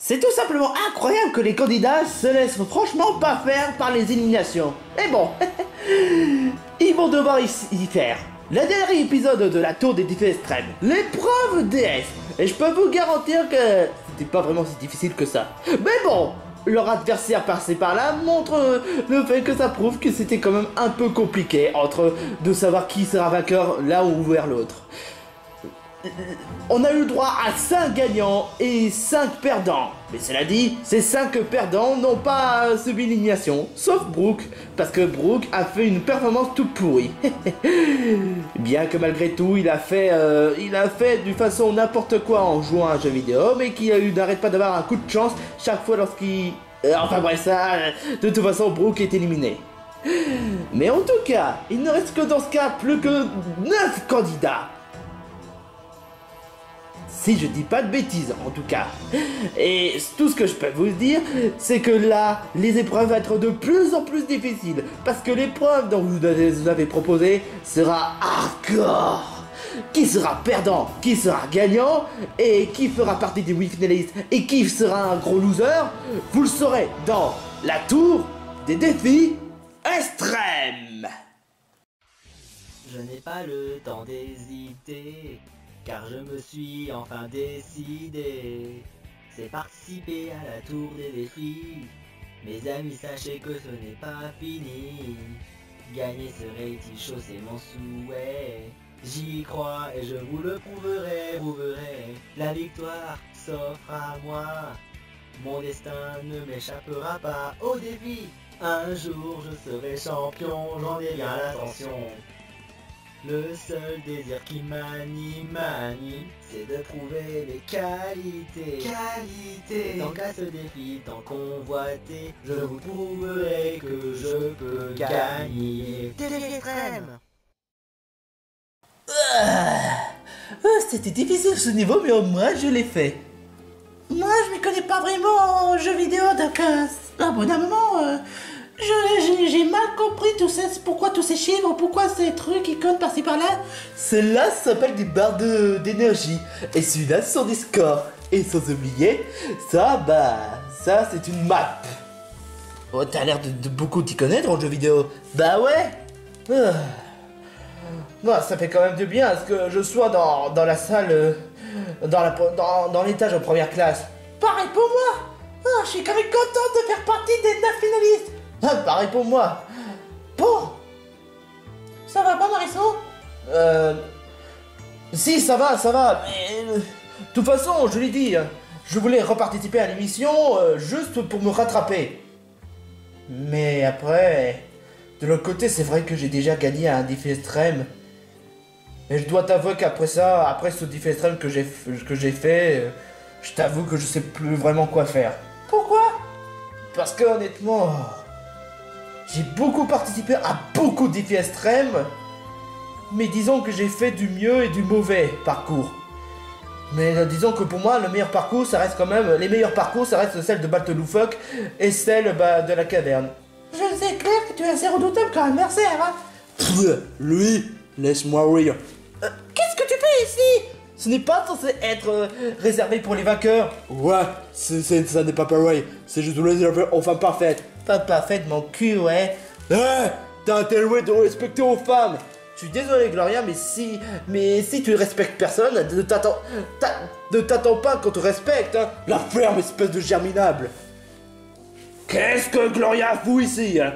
C'est tout simplement incroyable que les candidats se laissent franchement pas faire par les éliminations. Mais bon, ils vont devoir y faire. Le dernier épisode de la tour des défis extrêmes, l'épreuve DS. Et je peux vous garantir que c'était pas vraiment si difficile que ça. Mais bon, leur adversaire passé par là montre le fait que ça prouve que c'était quand même un peu compliqué entre de savoir qui sera vainqueur là ou vers l'autre. On a eu le droit à 5 gagnants et 5 perdants. Mais cela dit, ces 5 perdants n'ont pas subi l'élimination, sauf Brooke, parce que Brooke a fait une performance toute pourrie. Bien que malgré tout, il a fait de façon n'importe quoi en jouant à un jeu vidéo, mais qui n'arrête pas d'avoir un coup de chance chaque fois lorsqu'il... enfin bref, ça, de toute façon, Brooke est éliminé. Mais en tout cas, il ne reste que dans ce cas plus que 9 candidats. Si je dis pas de bêtises, en tout cas. Et tout ce que je peux vous dire, c'est que là, les épreuves vont être de plus en plus difficiles. Parce que l'épreuve dont vous avez proposé sera hardcore. Qui sera perdant, qui sera gagnant, et qui fera partie des 8 finalistes, et qui sera un gros loser, vous le saurez dans la tour des défis extrêmes. Je n'ai pas le temps d'hésiter, car je me suis enfin décidé. C'est participer à la tour des défis. Mes amis, sachez que ce n'est pas fini. Gagner ce reality show, c'est mon souhait. J'y crois et je vous le prouverai. La victoire s'offre à moi. Mon destin ne m'échappera pas au défi. Un jour je serai champion, j'en ai bien l'intention. Le seul désir qui m'anime, c'est de prouver les qualités. Tant qu'à ce défi, tant convoité, je vous prouverai que je peux gagner. Défi extrême. C'était difficile ce niveau, mais au moins je l'ai fait. Moi, je m'y connais pas vraiment en jeux vidéo, donc à bout d'un moment, j'ai mal compris pourquoi tous ces chiffres, pourquoi ces trucs qui codent par-ci par-là. Celles-là s'appellent des barres d'énergie, et celui-là ce sont des scores. Et sans oublier, ça c'est une map. Oh, t'as l'air de beaucoup t'y connaître en jeux vidéo. Bah ouais. Non, ça fait quand même du bien à ce que je sois dans la salle, dans l'étage en première classe. Pareil pour moi. Je suis quand même content de faire partie des 9 finalistes. Pareil pour moi. Bon. Ça va pas, Marisson? Si, ça va, mais... de toute façon, je l'ai dit, je voulais reparticiper à l'émission juste pour me rattraper. Mais après... De l'autre côté, c'est vrai que j'ai déjà gagné à un défi extrême. Et je dois t'avouer qu'après ça, après ce défi extrême que j'ai fait, je t'avoue que je sais plus vraiment quoi faire. Pourquoi? Parce que honnêtement, j'ai beaucoup participé à beaucoup de défis extrêmes, mais disons que j'ai fait du mieux et du mauvais parcours. Mais disons que pour moi, le meilleur parcours, ça reste quand même... Les meilleurs parcours, ça reste celle de Battlefunk et celle de la caverne. Je sais clair que tu es assez redoutable comme adversaire, hein. Lui, laisse-moi rire. Qu'est-ce que tu fais ici? Ce n'est pas censé être réservé pour les vainqueurs. Ouais, ça n'est pas pareil. C'est juste réservé aux femmes parfaites. Femme parfaite, mon cul, ouais. T'as intérêt de respecter aux femmes. Je suis désolé, Gloria, mais si tu respectes personne, ne t'attends pas qu'on te respecte, hein. La ferme, espèce de germinable. Qu'est-ce que Gloria fout ici, hein?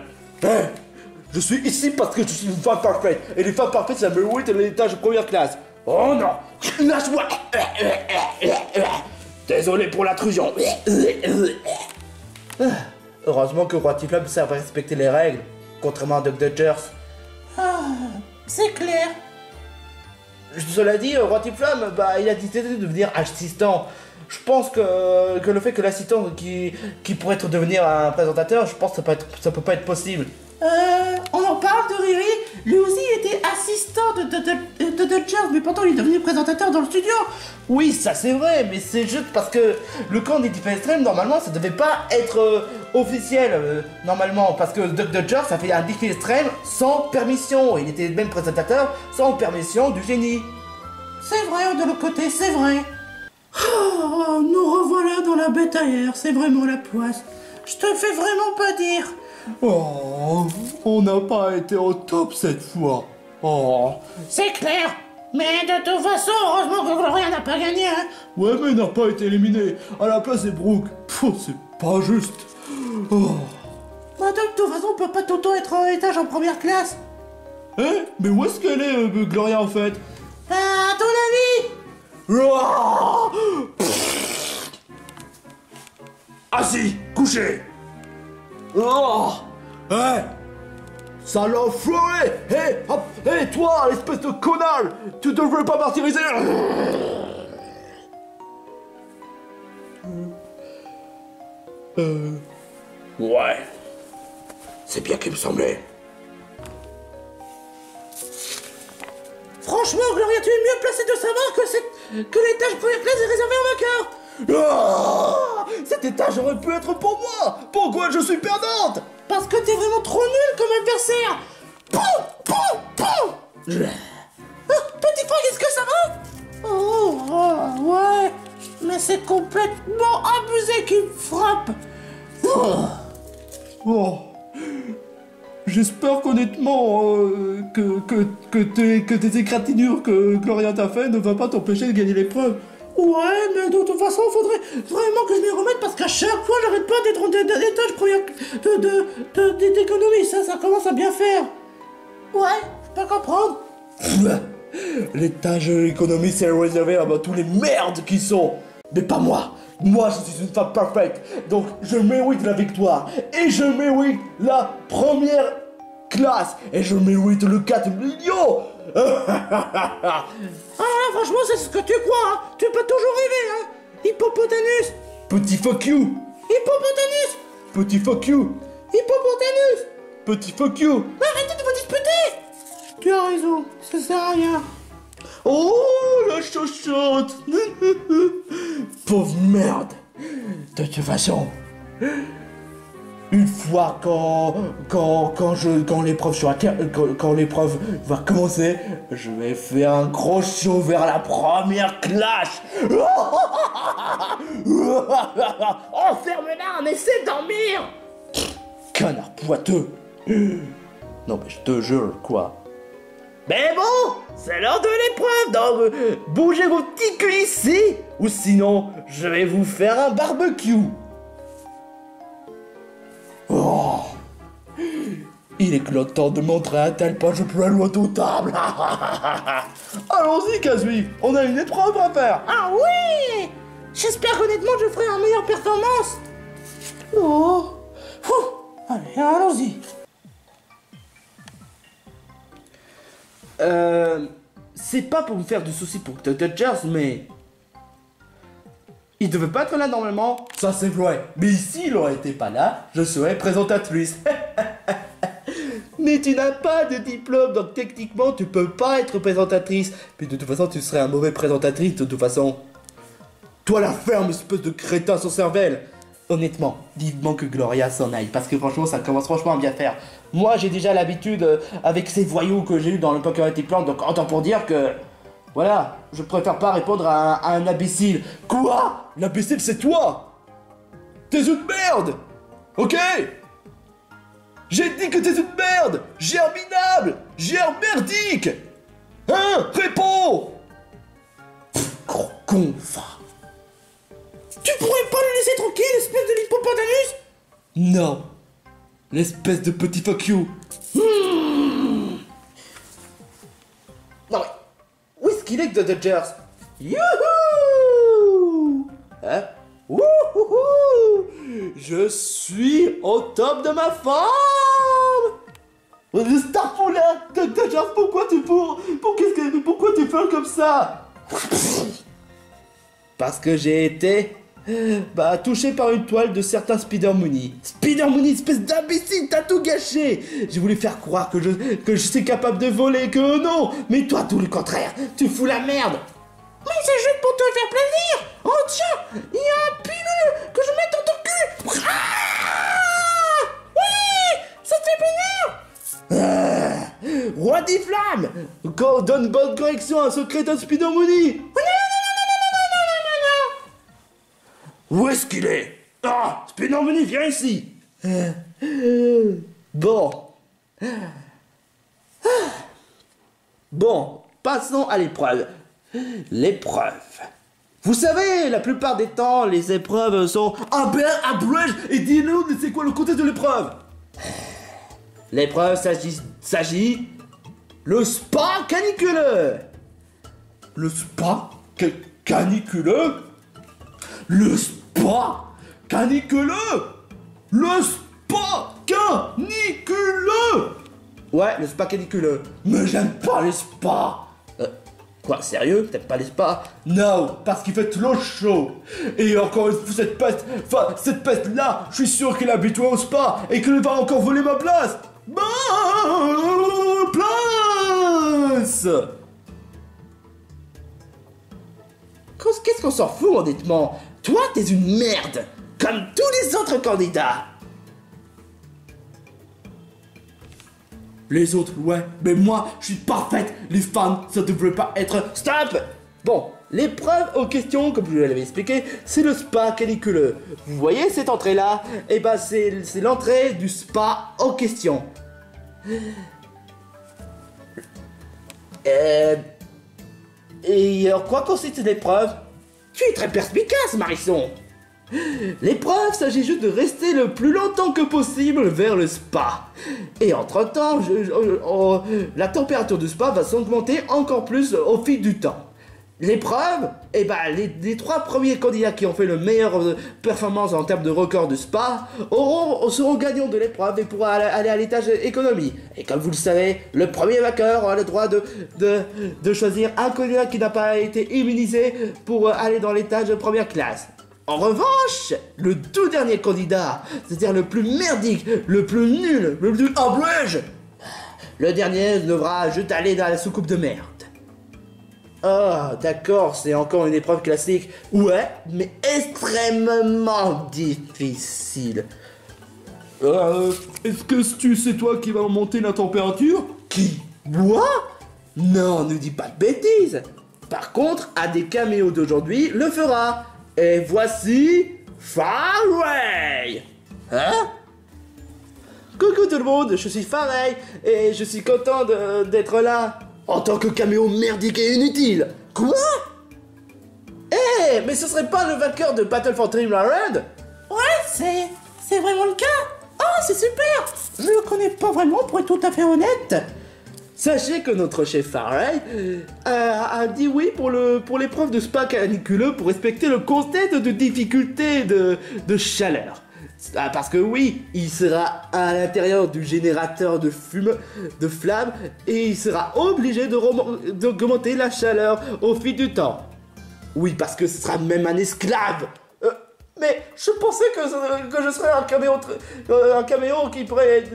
Je suis ici parce que je suis une femme parfaite. Et les femmes parfaites, ça mérite l'étage de première classe. Oh non! Lâche-moi! Désolé pour l'intrusion. Heureusement que Roi Tiflam sert à respecter les règles, contrairement à Duck Dodgers. C'est clair. Cela dit, Roi Tiflam, il a décidé de devenir assistant. Je pense que le fait que l'assistant qui pourrait devenir un présentateur, je pense que ça peut pas être possible. On en parle de Riri. Lui aussi était assistant de Dodgers, mais pourtant il est devenu présentateur dans le studio. Oui, ça c'est vrai, mais c'est juste parce que le camp des défis extrêmes, normalement, ça devait pas être officiel, normalement, parce que Duck Dodgers, ça fait un défi extrême sans permission. Il était même présentateur sans permission du génie. C'est vrai, de l'autre côté, c'est vrai. Oh, nous revoilà dans la bête ailleurs, c'est vraiment la poisse. Je te fais vraiment pas dire. Oh, on n'a pas été au top cette fois. Oh. C'est clair. Mais de toute façon, heureusement que Gloria n'a pas gagné, hein. Ouais, mais il n'a pas été éliminé. À la place, c'est Brooke. C'est pas juste. Oh. Bah, de toute façon, on peut pas tout le temps être en étage en première classe. Mais où est-ce qu'elle est, Gloria, en fait? À ton avis? Oh. Assis, couché. Oh. Hey, sale enfoiré. Hey, hop, hey, toi, espèce de connard, tu devrais pas martyriser. Ouais, c'est bien qu'il me semblait. Franchement, Gloria, tu es mieux placé de savoir que l'étage première classe est réservé aux vainqueurs. Oh, cet étage aurait pu être pour moi. Pourquoi je suis perdante? Parce que t'es vraiment trop nul comme adversaire. Poum, poum, poum. Petit frère, est-ce que ça va? Ouais. Mais c'est complètement abusé qu'il me frappe. Oh. J'espère qu'honnêtement que tes égratignures que Gloria t'a fait ne va pas t'empêcher de gagner l'épreuve. Ouais, mais de toute façon, faudrait vraiment que je m'y remette parce qu'à chaque fois, j'arrête pas d'être en étage première d'économie. Ça commence à bien faire. Ouais, je peux comprendre. L'étage économie, c'est réservé à tous les merdes qui sont. Mais pas moi. Moi, je suis une femme parfaite. Donc, je mérite la victoire. Et je mérite la première classe. Et je mérite le 4 millions. Ah, franchement, c'est ce que tu crois, hein. Tu peux toujours rêver, hein. Hippopotamus. Petit fuck you. Hippopotamus. Petit fuck you. Hippopotamus. Petit fuck you. Arrêtez de vous disputer. Tu as raison, ça sert à rien. Oh, la chochotte. Pauvre merde. De toute façon, une fois quand l'épreuve va commencer, je vais faire un gros show vers la première classe. Enferme-la, on essaie de dormir. Canard boiteux. Non mais je te jure, quoi. Mais bon, c'est l'heure de l'épreuve, donc bougez vos petits culs ici, ou sinon, je vais vous faire un barbecue. Oh, il est que le temps de montrer à tel point je peux aller au table. Allons-y, Kazui, on a une épreuve à faire. Ah oui. J'espère qu'honnêtement je ferai une meilleure performance. Oh. Allez, allons-y. C'est pas pour me faire du souci pour The Dodgers, mais... Il devait pas être là normalement. Ça c'est vrai. Mais s'il n'aurait été pas là, je serais présentatrice. Mais tu n'as pas de diplôme, donc techniquement tu peux pas être présentatrice. Mais de toute façon tu serais un mauvais présentatrice de toute façon. Toi la ferme, espèce de crétin sans cervelle. Honnêtement, vivement que Gloria s'en aille, parce que franchement ça commence franchement à bien faire. Moi j'ai déjà l'habitude avec ces voyous que j'ai eu dans le Poker Plan, donc autant pour dire que... Voilà, je préfère pas répondre à un imbécile. Quoi? L'imbécile c'est toi. T'es une merde. Ok? J'ai dit que t'es une merde. Germinable. Germerdique. Hein? Réponds. Gros con, va. Tu pourrais pas le laisser tranquille, espèce de l'hippopotamus? Non. L'espèce de petit fuck you. Non mais... Où est-ce qu'il est que The Dodgers? Youhou! Hein? Wouhouhou! Je suis au top de ma forme! Starpoula! The Dodgers, pourquoi tu fais comme ça? Parce que j'ai été... touché par une toile de certains Spider Mooney. Spider Mooney, espèce d'imbécile, t'as tout gâché. J'ai voulu faire croire que je suis capable de voler, que non. Mais toi, tout le contraire, tu fous la merde. Mais c'est juste pour te faire plaisir. Oh tiens, il y a un pilule que je mets dans ton cul. Ah oui, ça te fait plaisir. Roi des flammes. Donne bonne correction à ce crétin Spider Mooney. est-ce qu'il est? Ah, Spénormini, viens ici. Bon. Bon, passons à l'épreuve. L'épreuve. Vous savez, la plupart des temps, les épreuves sont... Ah ben, abrège et dis-nous, c'est quoi le contexte de l'épreuve? L'épreuve s'agit... Le spa caniculeux. Le spa caniculeux? Le spa caniculeux? Le spa caniculeux? Ouais, le spa caniculeux. Mais j'aime pas les spas. Quoi, sérieux? T'aimes pas les spas? Non, parce qu'il fait trop chaud. Et encore une fois, cette peste-là, je suis sûr qu'elle est habituée au spa et qu'elle va encore voler ma place. Place! Qu'est-ce qu'on s'en fout, honnêtement? Toi, t'es une merde, comme tous les autres candidats. Les autres, ouais, mais moi, je suis parfaite. Les fans, ça devrait pas être... Stop! Bon, l'épreuve aux questions, comme je vous l'avais expliqué, c'est le spa caniculeux. Vous voyez cette entrée-là? Eh ben, c'est l'entrée du spa aux questions. Et en quoi consiste l'épreuve? Tu es très perspicace, Marisson. L'épreuve s'agit juste de rester le plus longtemps que possible vers le spa. Et entre-temps, la température du spa va s'augmenter encore plus au fil du temps. L'épreuve, eh ben, les 3 premiers candidats qui ont fait le meilleur performance en termes de record de spa seront gagnants de l'épreuve et pourront aller à l'étage économie. Et comme vous le savez, le premier vainqueur aura le droit de choisir un candidat qui n'a pas été immunisé pour aller dans l'étage de première classe. En revanche, le tout dernier candidat, c'est-à-dire le plus merdique, le plus nul, le plus abrège, le dernier devra juste aller dans la soucoupe de merde. Ah, d'accord, c'est encore une épreuve classique. Ouais, mais extrêmement difficile. Est-ce que tu sais toi qui va monter la température? Qui? Moi? Non, ne dis pas de bêtises. Par contre, un des caméos d'aujourd'hui le fera. Et voici Farey. Hein? Coucou tout le monde, je suis Farey et je suis content d'être là en tant que caméo merdique et inutile. Quoi? Eh, mais ce serait pas le vainqueur de Battle for Dreamland? Ouais, c'est vraiment le cas. Oh, c'est super. Je le connais pas vraiment pour être tout à fait honnête. Sachez que notre chef Farey a dit oui pour l'épreuve de spa caniculeux pour respecter le contexte de difficulté de chaleur. Ah, parce que oui, il sera à l'intérieur du générateur de flamme et il sera obligé d'augmenter la chaleur au fil du temps. Oui, parce que ce sera même un esclave. Mais je pensais que je serais un caméo qui pourrait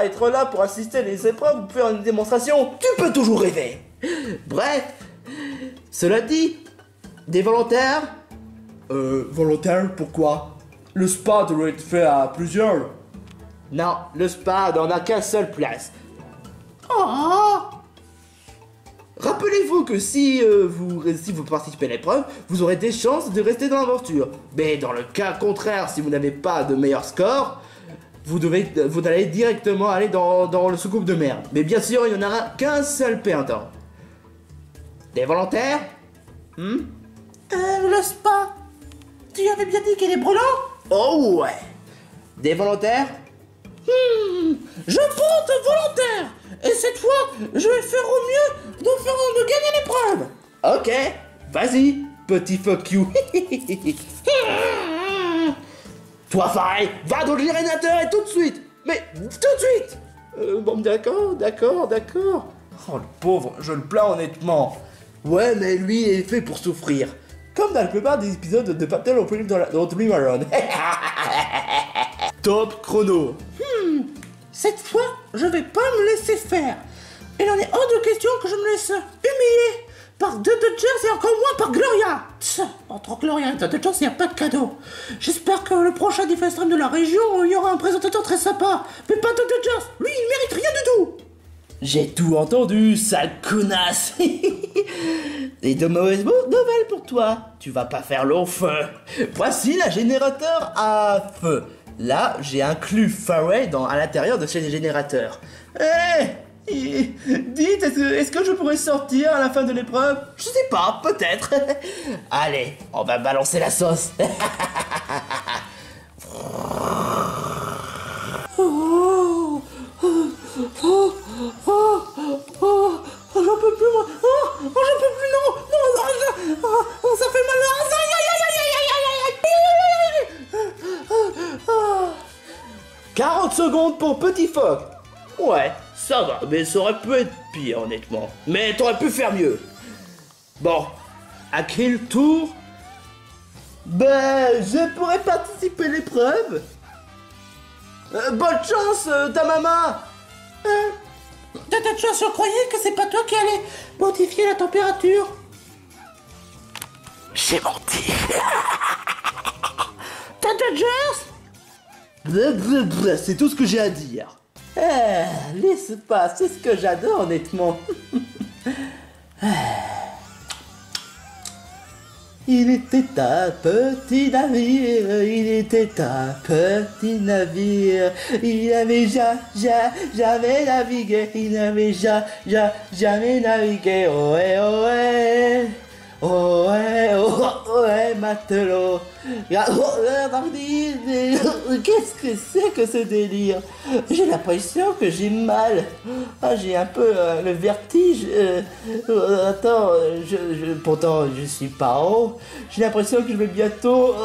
être là pour assister à les épreuves, pour faire une démonstration. Tu peux toujours rêver. Bref, cela dit, des volontaires? Volontaires, pourquoi? Le spa devrait être fait à plusieurs. Non, le spa n'en a qu'un seule place. Oh! Rappelez-vous que si vous participez à l'épreuve, vous aurez des chances de rester dans l'aventure. Mais dans le cas contraire, si vous n'avez pas de meilleur score, vous allez directement aller dans le soucoupe de merde. Mais bien sûr, il n'y en aura qu'un seul perdant. Des volontaires? Le spa. Tu avais bien dit qu'il est brûlant? Oh ouais. Des volontaires? Je compte volontaire. Et cette fois, je vais faire au mieux de gagner l'épreuve. Ok, vas-y, petit fuck you. Toi, Farey, va dans le générateur et tout de suite. Mais tout de suite. Bon, d'accord. Oh, le pauvre, je le plains honnêtement. Ouais, mais lui est fait pour souffrir. Comme dans la plupart des épisodes de Battle of Dreamland. Top chrono. Cette fois, je vais pas me laisser faire. Il en est hors de question que je me laisse humilier par The Dodgers et encore moins par Gloria. Entre Gloria et The Dodgers, il n'y a pas de cadeau. J'espère que le prochain Defense Stream de la région, il y aura un présentateur très sympa. Mais pas The Dodgers, lui, il mérite rien du tout. J'ai tout entendu, sale connasse. Et de mauvaises nouvelles pour toi. Tu vas pas faire long feu. Voici le générateur à feu. Là, j'ai inclus Faray à l'intérieur de ces générateurs. Dites, est-ce que je pourrais sortir à la fin de l'épreuve? Je sais pas, peut-être. Allez, on va balancer la sauce. J'en peux plus, moi. J'en peux plus, non. Ça fait mal. Aïe. 40 secondes pour Petit Phoque. Ouais, ça va, mais ça aurait pu être pire, honnêtement. Mais t'aurais pu faire mieux. Bon, à quel tour? Ben, je pourrais participer à l'épreuve. Bonne chance, ta maman. De toute chance, je croyais que c'est pas toi qui allais modifier la température. J'ai menti. Dodgers? C'est tout ce que j'ai à dire. L'espace, c'est ce que j'adore, honnêtement. Il était un petit navire, il était un petit navire, il n'avait jamais navigué, il n'avait jamais navigué, ohé, ohé, ohé, ohé, matelot. Qu'est-ce que c'est que ce délire? J'ai l'impression que j'ai mal. J'ai un peu le vertige. Attends, pourtant je suis pas en haut. J'ai l'impression que je vais bientôt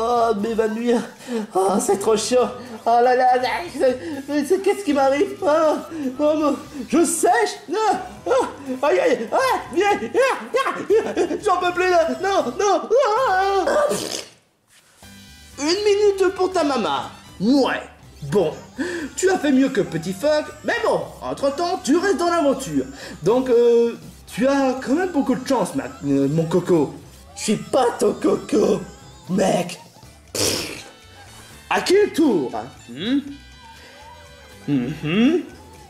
m'évanouir. C'est trop chaud. Oh là là, qu'est-ce qui m'arrive? Je sèche. Aïe aïe, viens, j'en peux plus là. Non. 1 minute pour ta maman. Ouais. Bon, tu as fait mieux que Petit Phoque, mais bon, entre-temps, tu restes dans l'aventure. Donc, tu as quand même beaucoup de chance, mon coco. Je suis pas ton coco, mec. À quel tour?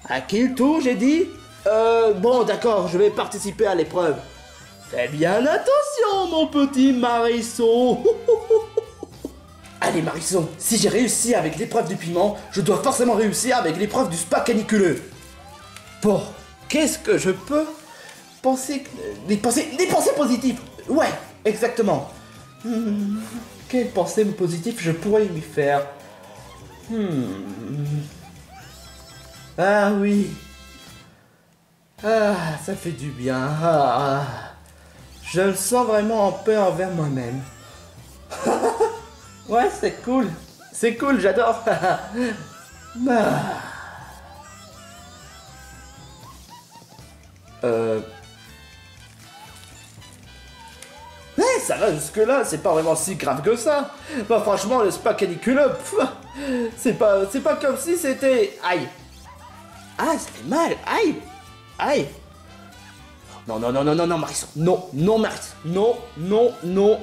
À quel tour, j'ai dit? Bon, d'accord, je vais participer à l'épreuve. Fais bien attention, mon petit Marisson. Allez Marisson, si j'ai réussi avec l'épreuve du piment, je dois forcément réussir avec l'épreuve du spa caniculeux. Bon, qu'est-ce que je peux penser... Des pensées positives. Ouais, exactement. Quelles pensées positives je pourrais lui faire? Ah oui. Ça fait du bien. Je me sens vraiment en paix envers moi-même. Ouais, c'est cool. C'est cool, j'adore. Ouais, ça va jusque-là, c'est pas vraiment si grave que ça. Bah franchement, le spa caniculeux, c'est pas comme si c'était... Aïe. Ça fait mal, aïe. Non, Marisson. Non, Marisson. Non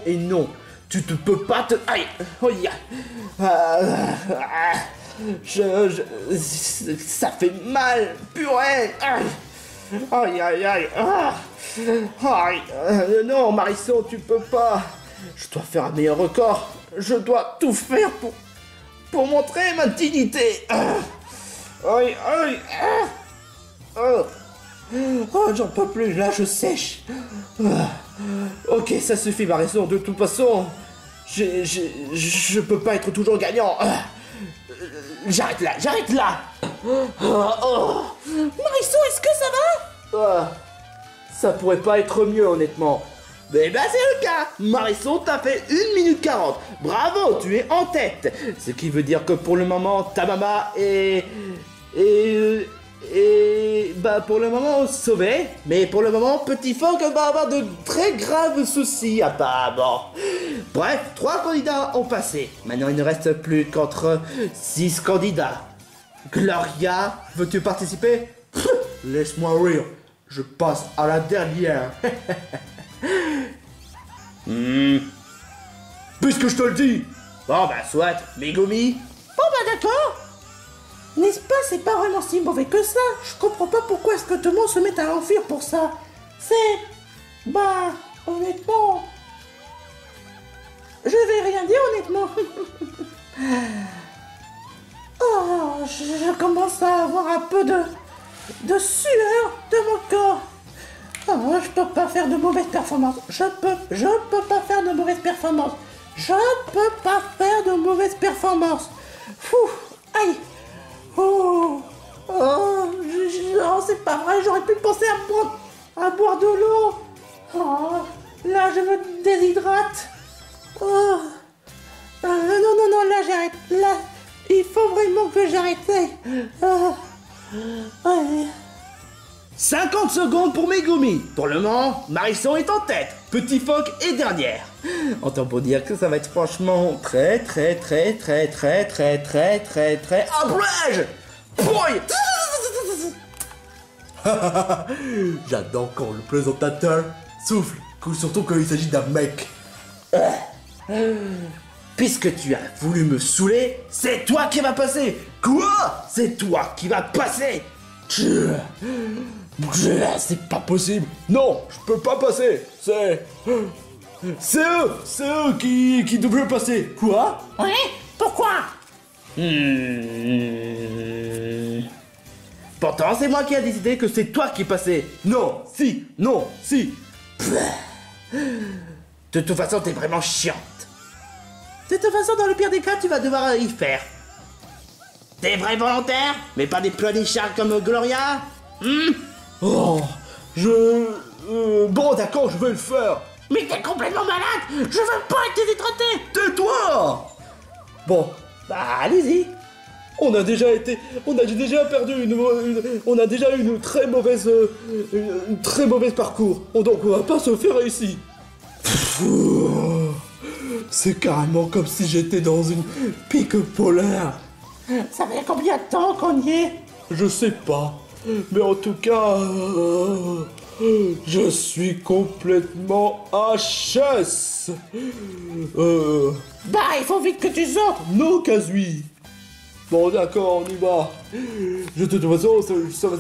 et non. Tu te peux pas te... Aïe. Oh, ça fait mal. Purée. Aïe. Non, Marisson, tu peux pas. Je dois faire un meilleur record. Je dois tout faire pour montrer ma dignité. Aïe. J'en peux plus, là, je sèche. Ok, ça suffit, Marisson. De toute façon, je peux pas être toujours gagnant. J'arrête là. Marisson, est-ce que ça va? Ça pourrait pas être mieux, honnêtement. Mais bah c'est le cas. Marisson, t'as fait 1 minute 40. Bravo, tu es en tête. Ce qui veut dire que pour le moment, ta maman est... bah pour le moment sauvé, mais pour le moment Petit Phoque va avoir de très graves soucis apparemment. Bref, 3 candidats ont passé. Maintenant il ne reste plus qu'entre 6 candidats. Gloria, veux-tu participer? Laisse-moi rire, je passe à la dernière. Puisque je te le dis. Bon bah soit, Megumi. Bon bah d'accord. N'est-ce pas, c'est pas vraiment si mauvais que ça. Je comprends pas pourquoi est-ce que tout le monde se met à l'enfuir pour ça. C'est... Bah, honnêtement... Je vais rien dire, honnêtement. Oh, je commence à avoir un peu de sueur de mon corps. Oh, je peux pas faire de mauvaises performances. Je peux pas faire de mauvaises performances. Je peux pas faire de mauvaises performances. Fou, aïe. Oh, oh, oh, c'est pas vrai, j'aurais pu penser à boire de l'eau. Oh, là, je me déshydrate. Oh, non, là, j'arrête. Là, il faut vraiment que j'arrête. Oh, ouais. 50 secondes pour Megumi. Pour le moment, Marisson est en tête. Petit Phoque est dernière. Autant pour dire que ça va être franchement très abrège. Pouille. J'adore quand le présentateur souffle, surtout quand il s'agit d'un mec. Puisque tu as voulu me saouler, c'est toi qui vas passer. Quoi? C'est toi qui vas passer. C'est pas possible. Non, je peux pas passer. C'est eux qui devraient passer. Quoi? Oui, pourquoi? Pourtant, c'est moi qui ai décidé que c'est toi qui passais. Non, si. De toute façon, t'es vraiment chiante. De toute façon, dans le pire des cas, tu vas devoir y faire. T'es vrai volontaire, mais pas des pleurnichards comme Gloria. Oh, bon, d'accord, je vais le faire. Mais t'es complètement malade. Je veux pas être déshydraté. Tais-toi. Bon, bah allez-y. On a déjà perdu on a déjà eu une très mauvaise parcours. Donc on va pas se faire ici. C'est carrément comme si j'étais dans une pique polaire. Ça fait combien de temps qu'on y est? Je sais pas. Mais en tout cas, je suis complètement HS. Bah, il faut vite que tu sortes. Non, Kazui. Bon, d'accord, on y va. De toute façon, ça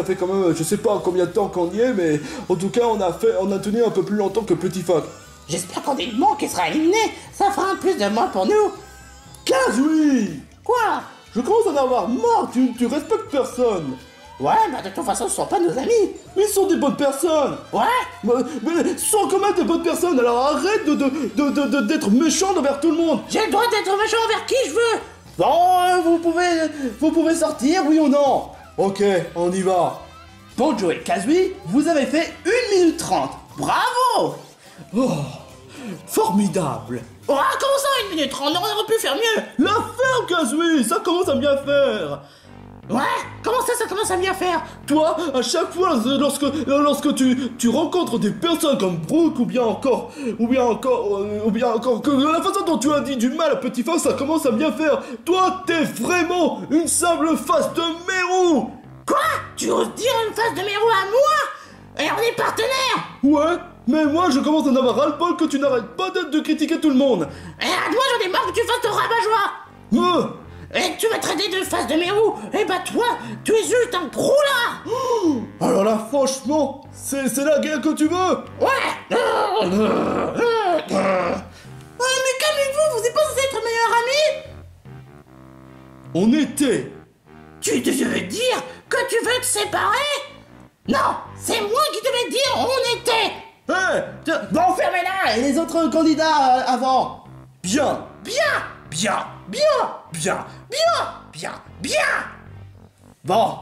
fait quand même, je sais pas combien de temps qu'on y est, mais en tout cas, on a tenu un peu plus longtemps que Petit Phoque. J'espère qu'on est le monde qui sera éliminé. Ça fera un plus de moins pour nous. Kazui. Quoi? Je commence à en avoir marre, tu respectes personne. Ouais, bah de toute façon, ce sont pas nos amis. Ils sont des bonnes personnes. Ouais. Mais ce sont quand même des bonnes personnes, alors arrête d'être méchant envers tout le monde. J'ai le droit d'être méchant envers qui je veux. Bon, vous pouvez sortir, oui ou non? Ok, on y va. Bonjo et Kazui, vous avez fait 1 minute 30. Bravo. Oh, formidable. Oh, comment ça, 1 minute 30? On aurait pu faire mieux. La ferme, Kazui, ça commence à bien faire. Ouais, comment ça commence à bien faire? Toi, à chaque fois, lorsque tu rencontres des personnes comme Brooke ou bien encore que la façon dont tu as dit du mal à Petit Phoque, ça commence à bien faire. Toi, t'es vraiment une simple face de mérou. Quoi? Tu oses dire une face de mérou à moi? Et on est partenaires. Ouais, mais moi je commence à en avoir ras-le-bol que tu n'arrêtes pas de critiquer tout le monde. Et à moi j'en ai marre que tu fasses ton rabat-joie. Et tu m'as traité de face de mérou. Et bah toi, tu es juste un gros là. Alors là, franchement, c'est la guerre que tu veux. Ouais. Mais calmez-vous, vous êtes pas censé être meilleurs amis. On était. Tu devais dire que tu veux te séparer? Non, c'est moi qui devais dire on était. Bon, fermez-la. Et les autres candidats avant. Bien. Bon,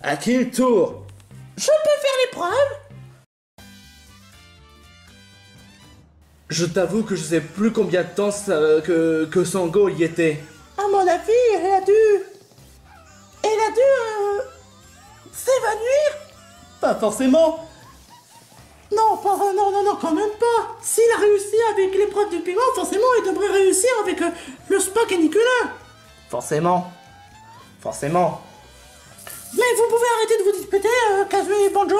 à qui le tour? Je peux faire l'épreuve? Je t'avoue que je sais plus combien de temps que Sango y était. À mon avis, elle a dû s'évanouir. Pas forcément. Non, quand même pas. S'il a réussi avec l'épreuve du piment, forcément, il devrait réussir avec le spa caniculaire. Forcément. Mais vous pouvez arrêter de vous disputer, Kazui et Banjo.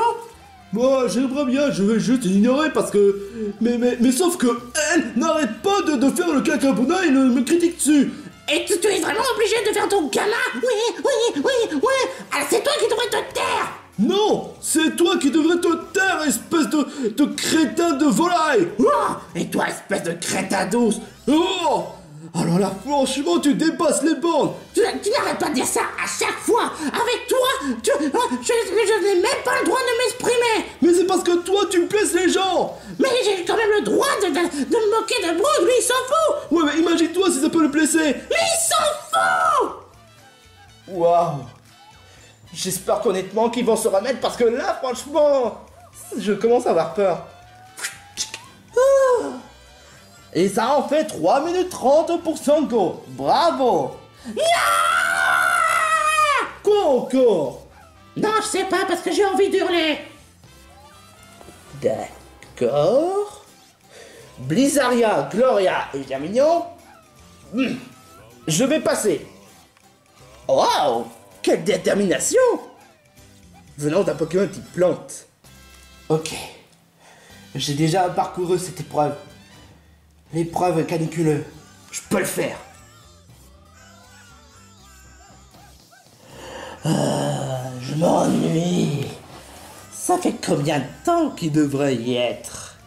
Moi, j'aimerais bien, je vais juste ignorer parce que... Mais sauf que elle n'arrête pas de faire le cacabouna et me critique dessus. Et tu es vraiment obligé de faire ton gamin? Oui. Alors c'est toi qui devrais te taire. Non, c'est toi qui devrais te taire, espèce de crétin de volaille. Oh, et toi, espèce de crétin douce. Oh, alors là, franchement, tu dépasses les bornes. Tu n'arrêtes pas de dire ça à chaque fois. Avec toi, je n'ai même pas le droit de m'exprimer. Mais c'est parce que toi, tu blesses les gens. Mais j'ai quand même le droit de me moquer de Brooke, lui il s'en fout. Ouais, mais imagine-toi si ça peut le blesser. Mais il s'en fout. Waouh. J'espère qu'honnêtement qu'ils vont se remettre parce que là, franchement, je commence à avoir peur. Et ça en fait 3 minutes 30 pour Sango. Bravo. Quoi encore? Non, je sais pas parce que j'ai envie d'hurler. D'accord. Blizzaria, Gloria et Germignon. Je vais passer. Waouh, quelle détermination! Venant d'un Pokémon type plante. Ok. J'ai déjà parcouru cette épreuve. L'épreuve caniculeuse. Je peux le faire. Je m'ennuie. Ça fait combien de temps qu'il devrait y être?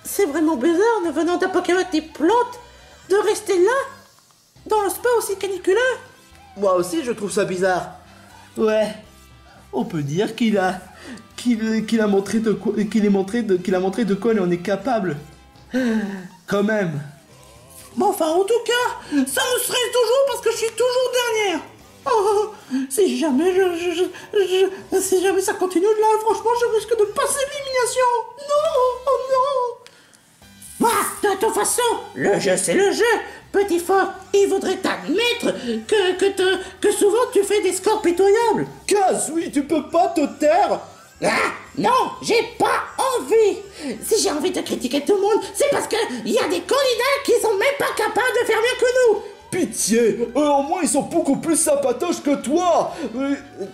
C'est vraiment bizarre, ne venant d'un Pokémon type plante, de rester là, dans le spa aussi caniculeux. Moi aussi, je trouve ça bizarre. Ouais. On peut dire qu'il a montré de quoi il en est capable. Quand même. Bon, enfin, en tout cas, ça me stresse toujours parce que je suis toujours dernière. Oh, si jamais si jamais ça continue de là, franchement, je risque de passer l'élimination. Non, oh non. De toute façon, le jeu c'est le jeu. Petit fort, il faudrait t'admettre que souvent tu fais des scores pitoyables. Kaz, oui, tu peux pas te taire. Ah, non, j'ai pas envie. Si j'ai envie de critiquer tout le monde, c'est parce qu'il y a des candidats qui sont même pas capables de faire mieux que nous. Pitié, eux au moins ils sont beaucoup plus sympatoches que toi.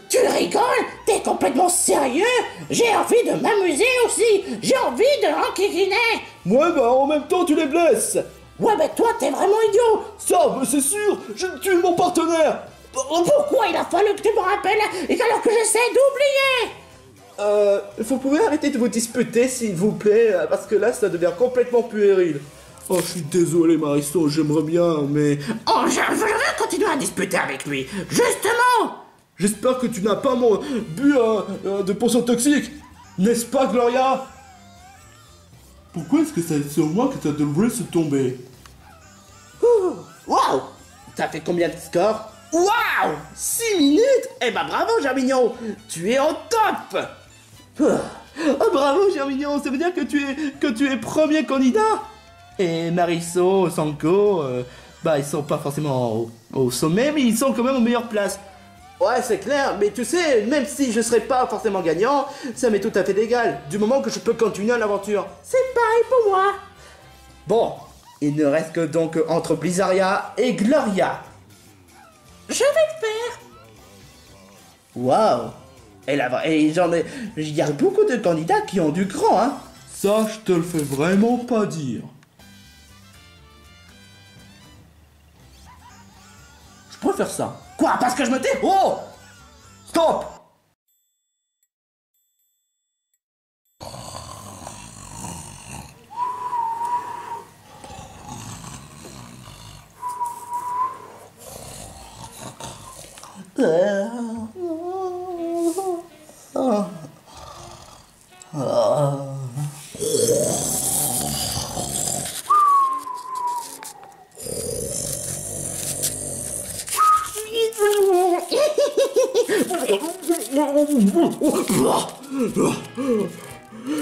Tu rigoles? T'es complètement sérieux? J'ai envie de m'amuser aussi. J'ai envie de enquiquiner. Ouais, bah en même temps tu les blesses. Ouais, mais toi t'es vraiment idiot. Ça, c'est sûr, je tue mon partenaire. Pourquoi il a fallu que tu me rappelles alors que j'essaie d'oublier? Vous pouvez arrêter de vous disputer s'il vous plaît, parce que là ça devient complètement puéril. Oh, je suis désolé Marisol, j'aimerais bien, mais... Oh, je veux continuer à disputer avec lui, justement. J'espère que tu n'as pas bu de potion toxique, n'est-ce pas Gloria? Pourquoi est-ce que c'est sur moi que ça devrait se tomber? Waouh. T'as fait combien de scores? Waouh, 6 minutes. Eh ben bravo Germignon, tu es au top. Oh bravo Germignon, ça veut dire que tu es premier candidat. Et Mariso, Sanko, bah ils sont pas forcément au sommet, mais ils sont quand même aux meilleures places. Ouais, c'est clair, mais tu sais, même si je serais pas forcément gagnant, ça m'est tout à fait égal, du moment que je peux continuer l'aventure. C'est pareil pour moi. Bon, il ne reste que donc entre Blizzaria et Gloria. Je vais le faire. Waouh. Et il y a beaucoup de candidats qui ont du grand, hein. Ça, je te le fais vraiment pas dire. Je préfère ça. Quoi, parce que je me tais? Oh! Stop!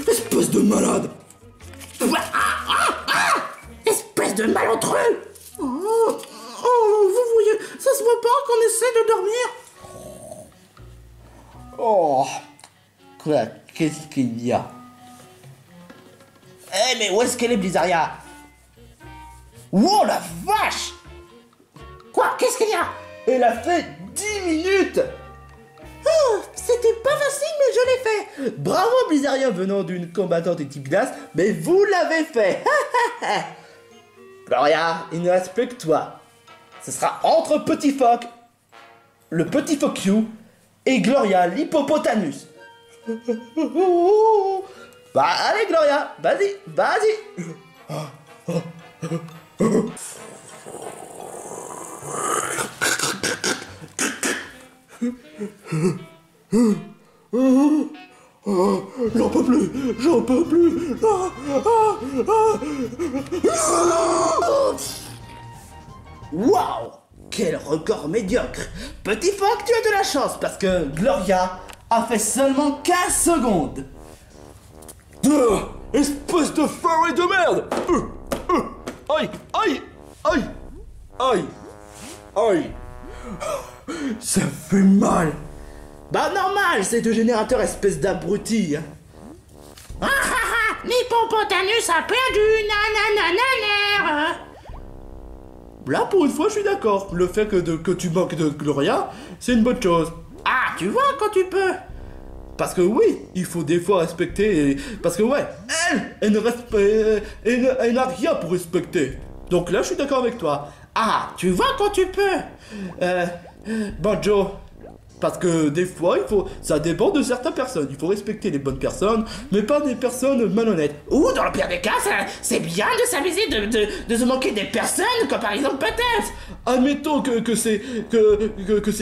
Espèce de malade! Espèce de malentreux! Oh, vous voyez, ça se voit pas qu'on essaie de dormir? Oh! Quoi? Qu'est-ce qu'il y a? Eh, mais où est-ce qu'elle est, Blizzaria? Wow, la vache! Quoi? Qu'est-ce qu'il y a? Elle a fait 10 minutes! Oh, c'est c'était pas facile, mais je l'ai fait. Bravo Blizzardien venant d'une combattante et type glace, mais vous l'avez fait. Gloria, il ne reste plus que toi. Ce sera entre Petit Phoque, le Petit Fuck You, et Gloria, l'hippopotamus. Bah allez Gloria, vas-y, vas-y. J'en peux plus, j'en peux plus. Waouh, quel record médiocre. Petit Phoque, tu as de la chance parce que Gloria a fait seulement 15 secondes. Espèce de forêt de merde. Aïe, aïe, aïe, aïe, aïe. Ça fait mal. Bah normal, c'est de générateur espèce d'abruti. Hein. Ah ah ah, l'hippopotamus a perdu, nananananer. Là pour une fois je suis d'accord. Le fait que tu manques de Gloria, c'est une bonne chose. Ah, tu vois quand tu peux. Parce que oui, il faut des fois respecter. Parce que ouais, elle n'a rien pour respecter. Donc là je suis d'accord avec toi. Ah, tu vois quand tu peux. Banjo. Parce que des fois, ça dépend de certaines personnes. Il faut respecter les bonnes personnes, mais pas des personnes malhonnêtes. Ou dans le pire des cas, c'est bien de s'amuser de se moquer des personnes, comme par exemple peut-être. Admettons que c'est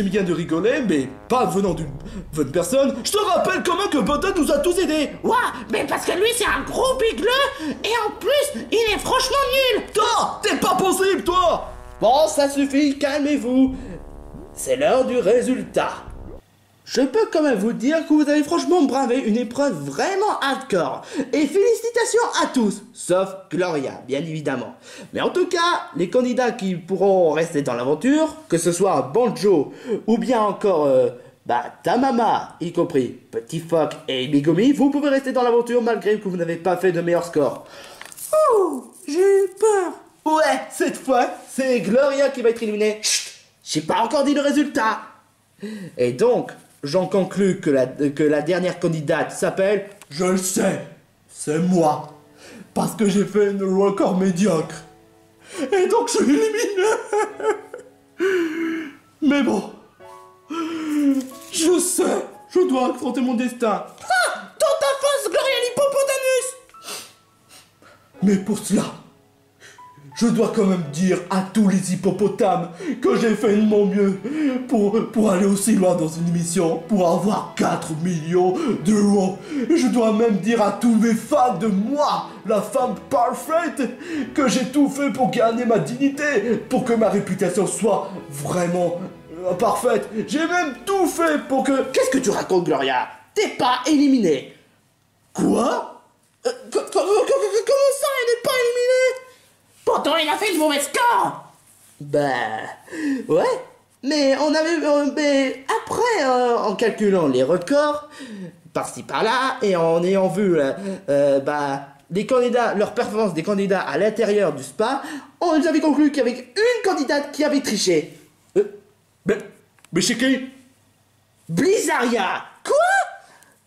bien de rigoler, mais pas venant d'une bonne personne. Je te rappelle quand même que Button nous a tous aidés. Ouah, mais parce que lui c'est un gros bigleux, et en plus, il est franchement nul. Toi, t'es pas possible, toi. Bon, ça suffit, calmez-vous. C'est l'heure du résultat. Je peux quand même vous dire que vous avez franchement bravé une épreuve vraiment hardcore. Et félicitations à tous, sauf Gloria, bien évidemment. Mais en tout cas, les candidats qui pourront rester dans l'aventure, que ce soit Banjo ou bien encore Tamama, y compris Petit Phoque et Megumi, vous pouvez rester dans l'aventure malgré que vous n'avez pas fait de meilleur score. Oh, j'ai eu peur. Ouais, cette fois, c'est Gloria qui va être éliminée. Chut, j'ai pas encore dit le résultat. Et donc, j'en conclus que la dernière candidate s'appelle... Je le sais, c'est moi. Parce que j'ai fait un record médiocre. Et donc je suis éliminé. Mais bon, je sais, je dois affronter mon destin. Ah, dans ta face, Gloria l'hippopotamus. Mais pour cela, je dois quand même dire à tous les hippopotames que j'ai fait de mon mieux pour aller aussi loin dans une émission, pour avoir 4 millions d'euros. Et je dois même dire à tous mes fans de moi, la femme parfaite, que j'ai tout fait pour garder ma dignité, pour que ma réputation soit vraiment parfaite. J'ai même tout fait pour que... Qu'est-ce que tu racontes, Gloria? T'es pas éliminé. Quoi? Comment ça, elle n'est pas éliminée? Pourtant, il a fait une mauvaise score. Ouais, mais on avait... mais après, en calculant les records, par-ci par-là, et en ayant vu les candidats, leur performance des candidats à l'intérieur du spa, on nous avait conclu qu'il y avait une candidate qui avait triché. Mais c'est qui? Blizzardien. Quoi?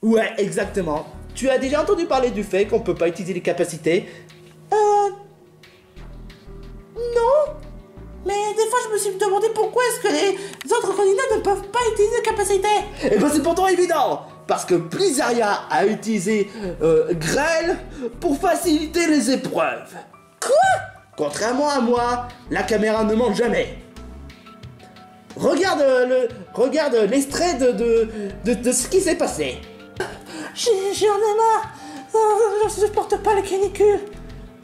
Ouais, exactement. Tu as déjà entendu parler du fait qu'on peut pas utiliser les capacités? Non. Mais des fois, je me suis demandé pourquoi est-ce que les autres candidats ne peuvent pas utiliser les capacités. Eh ben c'est pourtant évident. Parce que Blizzardien a utilisé Grêle pour faciliter les épreuves. Quoi? Contrairement à moi, la caméra ne ment jamais. Regarde l'extrait de ce qui s'est passé. J'en ai marre. Je ne supporte pas la canicule.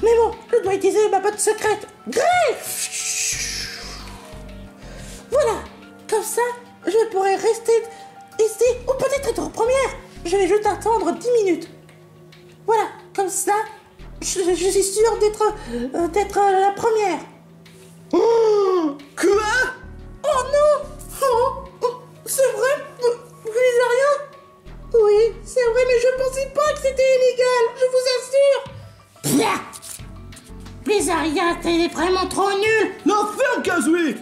Mais bon, je dois utiliser ma botte secrète. Grêle. Voilà. Comme ça, je pourrais rester ici ou peut-être être en première. Je vais juste attendre 10 minutes. Voilà. Comme ça, je suis sûr d'être la première. Oh, quoi? Oh non. C'est vrai? Blizzardien? Oui, c'est vrai, mais je pensais pas que c'était illégal, je vous assure. Blizzardien, t'es vraiment trop nul. Non, ferme, Kazooie.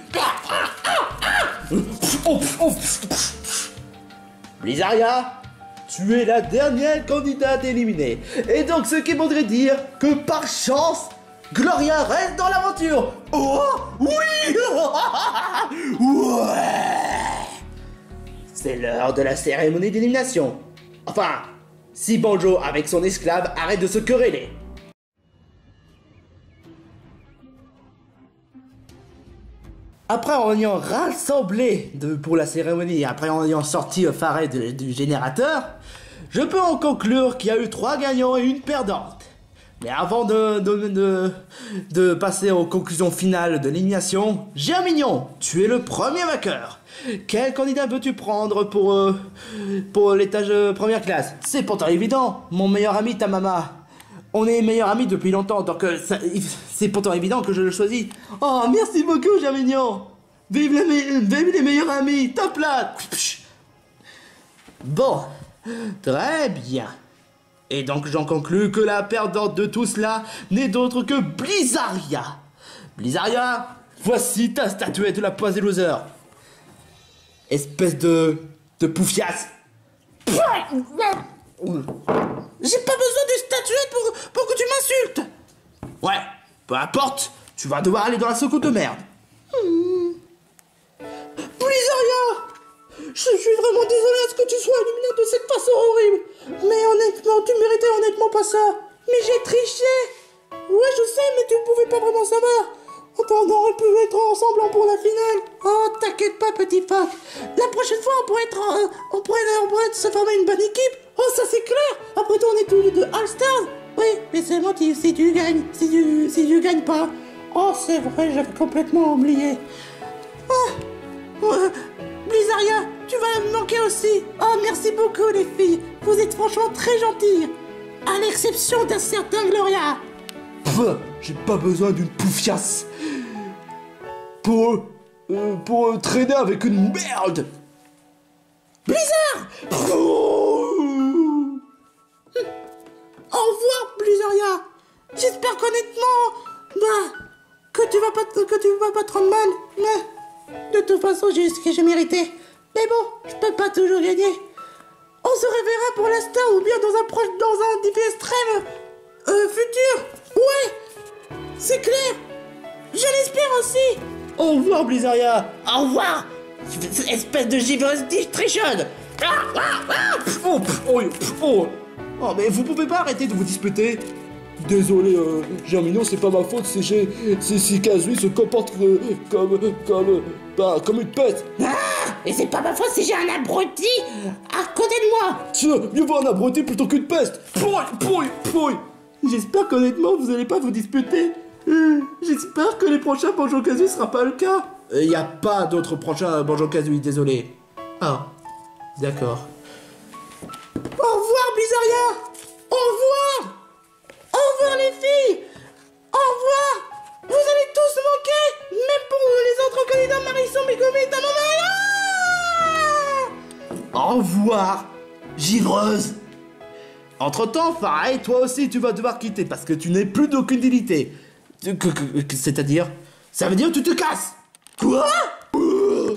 Blizaria, tu es la dernière candidate éliminée. Et donc ce qui voudrait dire que par chance, Gloria reste dans l'aventure. Oh oui. Ouais. C'est l'heure de la cérémonie d'élimination. Enfin, si Banjo avec son esclave arrête de se quereller. Après en ayant rassemblé pour la cérémonie, après en ayant sorti Faret du générateur, je peux en conclure qu'il y a eu 3 gagnants et une perdante. Mais avant de passer aux conclusions finales de l'élimination, Germignon, tu es le premier vainqueur. Quel candidat veux-tu prendre pour l'étage première classe? C'est pourtant évident, mon meilleur ami Tamama. On est meilleurs amis depuis longtemps, donc c'est pourtant évident que je le choisis. Oh, merci beaucoup, Germignon. Vive les meilleurs amis, top là. Bon, très bien. Et donc j'en conclus que la perdante de tout cela n'est d'autre que Blizaria. Blizaria, voici ta statuette de la poisse des losers. Espèce de poufiasse. J'ai pas besoin de statuette pour que tu m'insultes. Ouais, peu importe, tu vas devoir aller dans la soucoupe de merde. Blizaria, je suis vraiment désolé à ce que tu sois éliminé de cette façon horrible. Mais honnêtement, tu méritais honnêtement pas ça. Mais j'ai triché. Ouais, je sais, mais tu ne pouvais pas vraiment savoir. Enfin, on aurait pu être ensemble pour la finale. Oh, t'inquiète pas, petit phoque. La prochaine fois, on pourrait se former une bonne équipe. Oh, ça c'est clair. Après tout, on est tous les deux All-Stars. Oui, mais seulement si tu gagnes. Si tu gagnes pas. Oh, c'est vrai, j'avais complètement oublié. Blizaria, tu vas me manquer aussi. Oh, merci beaucoup les filles. Vous êtes franchement très gentilles. À l'exception d'un certain Gloria. J'ai pas besoin d'une poufiasse pour traîner avec une merde. Blizzard. Au revoir, Blizaria. J'espère qu'honnêtement, que tu vas pas trop mal. Mais de toute façon, j'ai eu ce que j'ai mérité. Mais bon, je peux pas toujours gagner. On se reverra pour l'instant ou bien dans un défi extrême futur. Ouais, c'est clair. Je l'espère aussi. Au revoir, Blizaria. Au revoir, espèce de givreuse trichonne. Oh, mais vous pouvez pas arrêter de vous disputer. Désolé, Germignon, c'est pas ma faute si Kazui se comporte comme une pète. Et c'est pas ma faute si j'ai un abruti à côté de moi. Tiens, mieux vaut un abruti plutôt qu'une peste. J'espère qu'honnêtement, vous allez pas vous disputer. J'espère que les prochains Banjo-Kazooie sera pas le cas. Y a pas d'autres prochains Banjo-Kazooie, désolé. Ah, d'accord. Au revoir, Blizaria. Au revoir. Au revoir les filles. Au revoir. Vous allez tous manquer, même pour les autres candidats Marisson, Megumi et Tamama. Au revoir, givreuse. Entre-temps, Farai, toi aussi tu vas devoir quitter parce que tu n'es plus d'aucune utilité. C'est-à-dire, ça veut dire que tu te casses. Quoi? Deux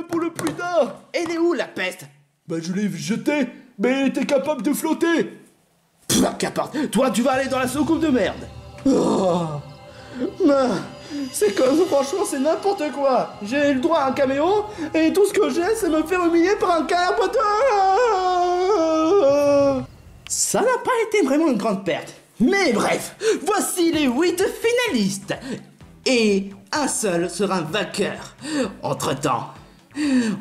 pour le plus d'un. Elle est où la peste? Bah je l'ai jeté, mais elle était capable de flotter. Qu'importe, toi tu vas aller dans la soucoupe de merde. Oh. C'est comme, franchement c'est n'importe quoi. J'ai le droit à un caméo, et tout ce que j'ai c'est me faire humilier par un carapateur. Ça n'a pas été vraiment une grande perte. Mais bref, voici les 8 finalistes. Et un seul sera vainqueur. Entre-temps,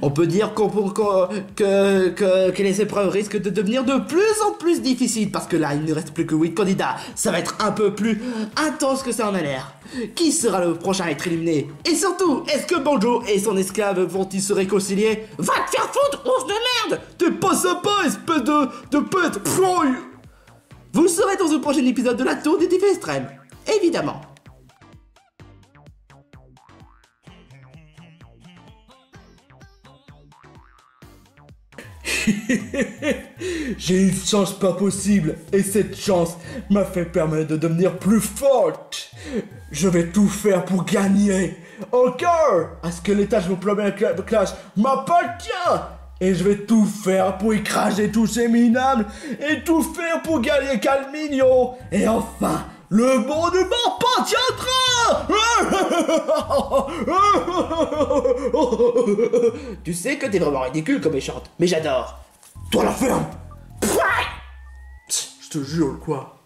on peut dire que les épreuves risquent de devenir de plus en plus difficiles parce que là, il ne reste plus que 8 candidats. Ça va être un peu plus intense que ça en a l'air. Qui sera le prochain à être éliminé? Et surtout, est-ce que Banjo et son esclave vont-ils se réconcilier? Va te faire foutre, ours de merde! T'es pas sympa, espèce de pète! Vous le saurez dans un prochain épisode de la Tour des défis extrêmes. Évidemment. J'ai une chance pas possible et cette chance m'a fait permettre de devenir plus forte. Je vais tout faire pour gagner. Encore à ce que l'étage de mon premier clash m'appartient. Et je vais tout faire pour écraser tous ces minables et tout faire pour gagner Calmignon. Et enfin, le bon ne mord pas tiendra. Tu sais que t'es vraiment ridicule comme méchante, mais j'adore. Toi la ferme. Je te jure quoi.